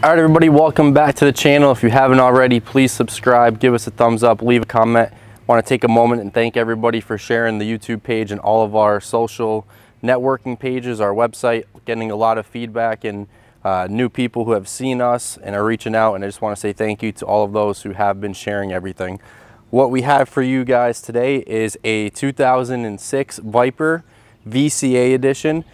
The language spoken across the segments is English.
All right, everybody, welcome back to the channel. If you haven't already, please subscribe, give us a thumbs up, leave a comment. I want to take a moment and thank everybody for sharing the YouTube page and all of our social networking pages, our website, getting a lot of feedback and new people who have seen us and are reaching out. And I just want to say thank you to all of those who have been sharing everything. What we have for you guys today is a 2006 Viper VCA edition.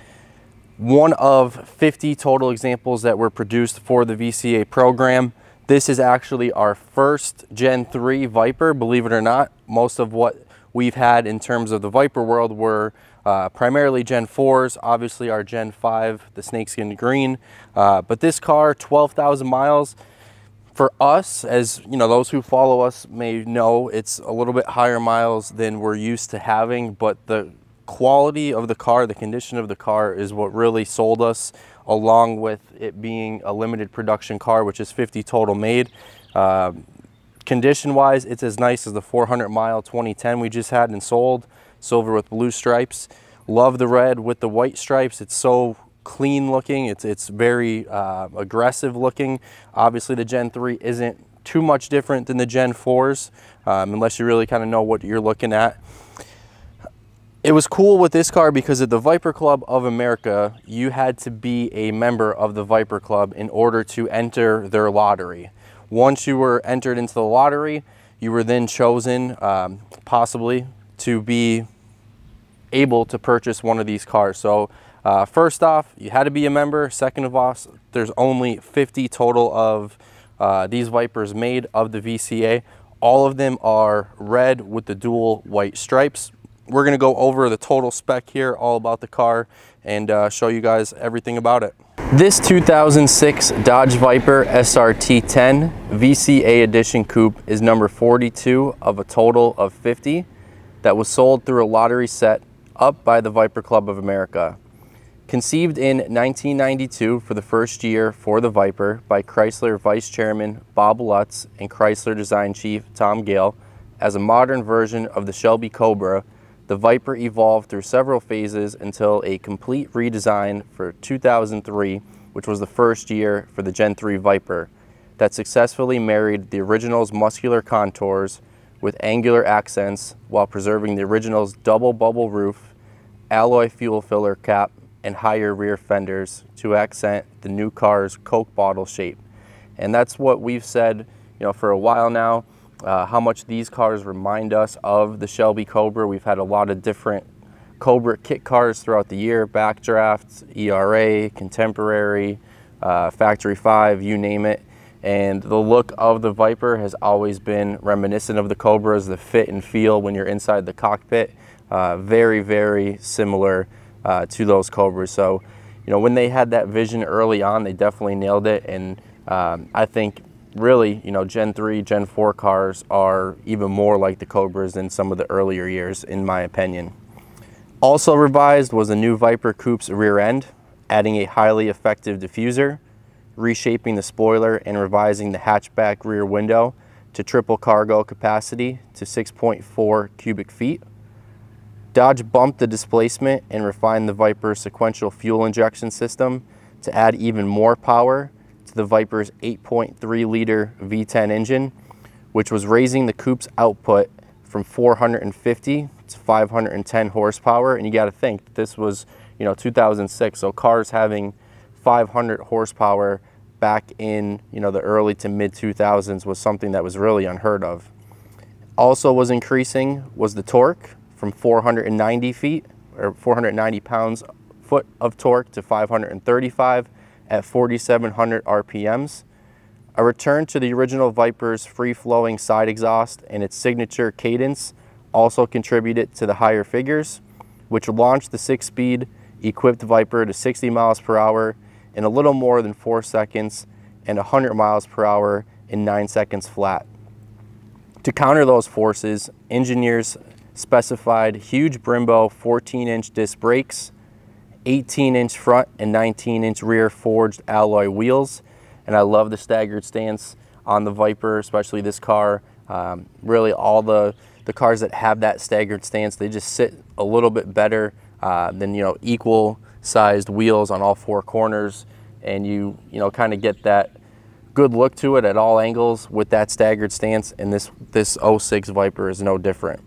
One of 50 total examples that were produced for the VCA program. This is actually our first Gen 3 Viper, believe it or not. Most of what we've had in terms of the Viper world were primarily Gen 4s, obviously our Gen 5, the snakeskin green. But this car, 12,000 miles, for us, as you know, those who follow us may know, it's a little bit higher miles than we're used to having, but the quality of the car, the condition of the car is what really sold us, along with it being a limited production car, which is 50 total made. Condition wise, it's as nice as the 400 mile 2010 we just had and sold, silver with blue stripes. Love the red with the white stripes. It's so clean looking. It's very aggressive looking. Obviously the Gen 3 isn't too much different than the Gen 4s, unless you really kind of know what you're looking at. It was cool with this car because at the Viper Club of America, you had to be a member of the Viper Club in order to enter their lottery. Once you were entered into the lottery, you were then chosen possibly to be able to purchase one of these cars. So first off, you had to be a member. Second of all, there's only 50 total of these Vipers made of the VCA. All of them are red with the dual white stripes. We're going to go over the total spec here, all about the car, and show you guys everything about it. This 2006 Dodge Viper SRT-10 VCA Edition Coupe is number 42 of a total of 50 that was sold through a lottery set up by the Viper Club of America. Conceived in 1992 for the first year for the Viper by Chrysler Vice Chairman Bob Lutz and Chrysler Design Chief Tom Gale as a modern version of the Shelby Cobra, the Viper evolved through several phases until a complete redesign for 2003, which was the first year for the Gen 3 Viper, that successfully married the original's muscular contours with angular accents while preserving the original's double bubble roof, alloy fuel filler cap, and higher rear fenders to accent the new car's Coke bottle shape. And that's what we've said, you know, for a while now. How much these cars remind us of the Shelby Cobra. We've had a lot of different Cobra kit cars throughout the year, Backdraft, ERA, Contemporary, Factory 5, you name it. And the look of the Viper has always been reminiscent of the Cobras, the fit and feel when you're inside the cockpit. Very, very similar to those Cobras. So, you know, when they had that vision early on, they definitely nailed it. And I think really, you know, Gen 3, Gen 4 cars are even more like the Cobras than some of the earlier years, in my opinion. Also revised was the new Viper Coupe's rear end, adding a highly effective diffuser, reshaping the spoiler and revising the hatchback rear window to triple cargo capacity to 6.4 cubic feet. Dodge bumped the displacement and refined the Viper's sequential fuel injection system to add even more power to the Viper's 8.3 liter V10 engine, which was raising the coupe's output from 450 to 510 horsepower. And you got to think, this was, you know, 2006, so cars having 500 horsepower back in, you know, the early to mid 2000s was something that was really unheard of. Also was increasing was the torque from 490 pounds-foot of torque to 535 at 4,700 RPMs. A return to the original Viper's free-flowing side exhaust and its signature cadence also contributed to the higher figures, which launched the 6-speed equipped Viper to 60 miles per hour in a little more than 4 seconds and 100 miles per hour in 9 seconds flat. To counter those forces, engineers specified huge Brembo 14-inch disc brakes, 18-inch front and 19-inch rear forged alloy wheels. And I love the staggered stance on the Viper, especially this car. Really all the cars that have that staggered stance, they just sit a little bit better than, you know, equal sized wheels on all four corners. And you know, kind of get that good look to it at all angles with that staggered stance, and this 06 Viper is no different.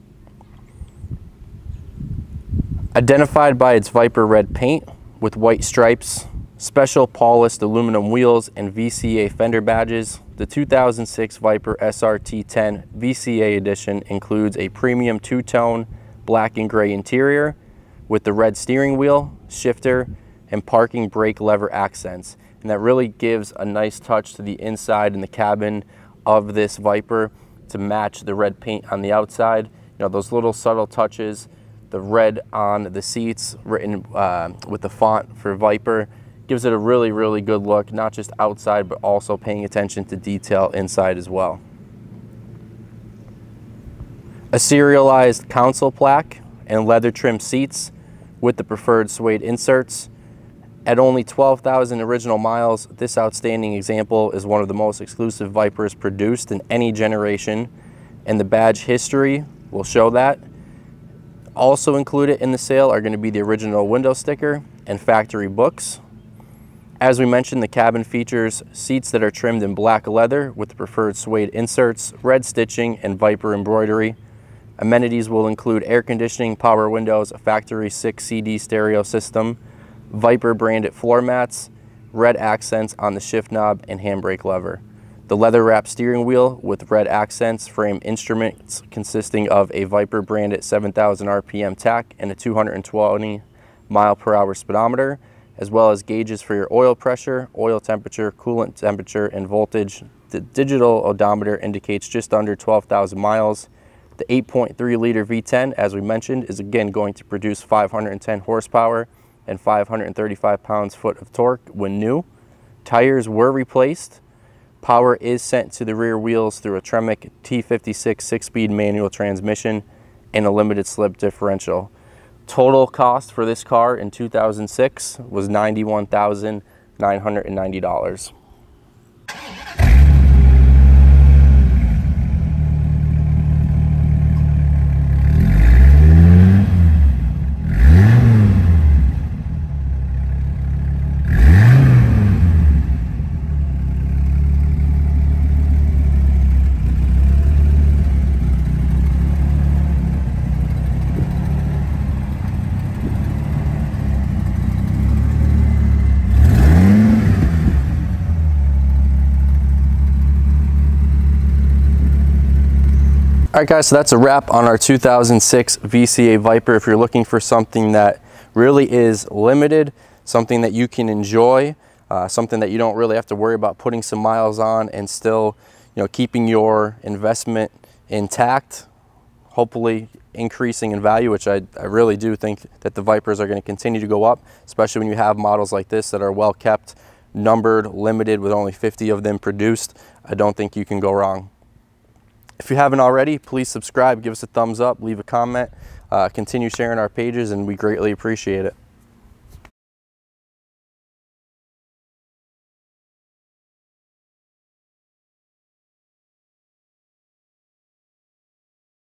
Identified by its Viper red paint with white stripes, special polished aluminum wheels, and VCA fender badges, the 2006 Viper SRT-10 VCA edition includes a premium two-tone black and gray interior with the red steering wheel, shifter, and parking brake lever accents. And that really gives a nice touch to the inside and the cabin of this Viper to match the red paint on the outside. You know, those little subtle touches, the red on the seats written with the font for Viper, gives it a really, really good look, not just outside, but also paying attention to detail inside as well. A serialized console plaque and leather trimmed seats with the preferred suede inserts. At only 12,000 original miles, this outstanding example is one of the most exclusive Vipers produced in any generation, and the badge history will show that. Also included in the sale are going to be the original window sticker and factory books. As we mentioned, the cabin features seats that are trimmed in black leather with the preferred suede inserts, red stitching, and Viper embroidery. Amenities will include air conditioning, power windows, a factory 6 CD stereo system, Viper branded floor mats, red accents on the shift knob and handbrake lever. The leather wrapped steering wheel with red accents, frame instruments consisting of a Viper branded 7,000 RPM tach and a 220 mile/hour speedometer, as well as gauges for your oil pressure, oil temperature, coolant temperature, and voltage. The digital odometer indicates just under 12,000 miles. The 8.3 liter V10, as we mentioned, is again going to produce 510 horsepower and 535 pounds-foot of torque when new. Tires were replaced. Power is sent to the rear wheels through a Tremec T56 6-speed manual transmission and a limited slip differential. Total cost for this car in 2006 was $91,990. Alright guys, so that's a wrap on our 2006 VCA Viper. If you're looking for something that really is limited, something that you can enjoy, something that you don't really have to worry about putting some miles on and still, you know, keeping your investment intact, hopefully increasing in value, which I really do think that the Vipers are going to continue to go up, especially when you have models like this that are well kept, numbered, limited, with only 50 of them produced. I don't think you can go wrong. If you haven't already, please subscribe, give us a thumbs up, leave a comment, continue sharing our pages, and we greatly appreciate it.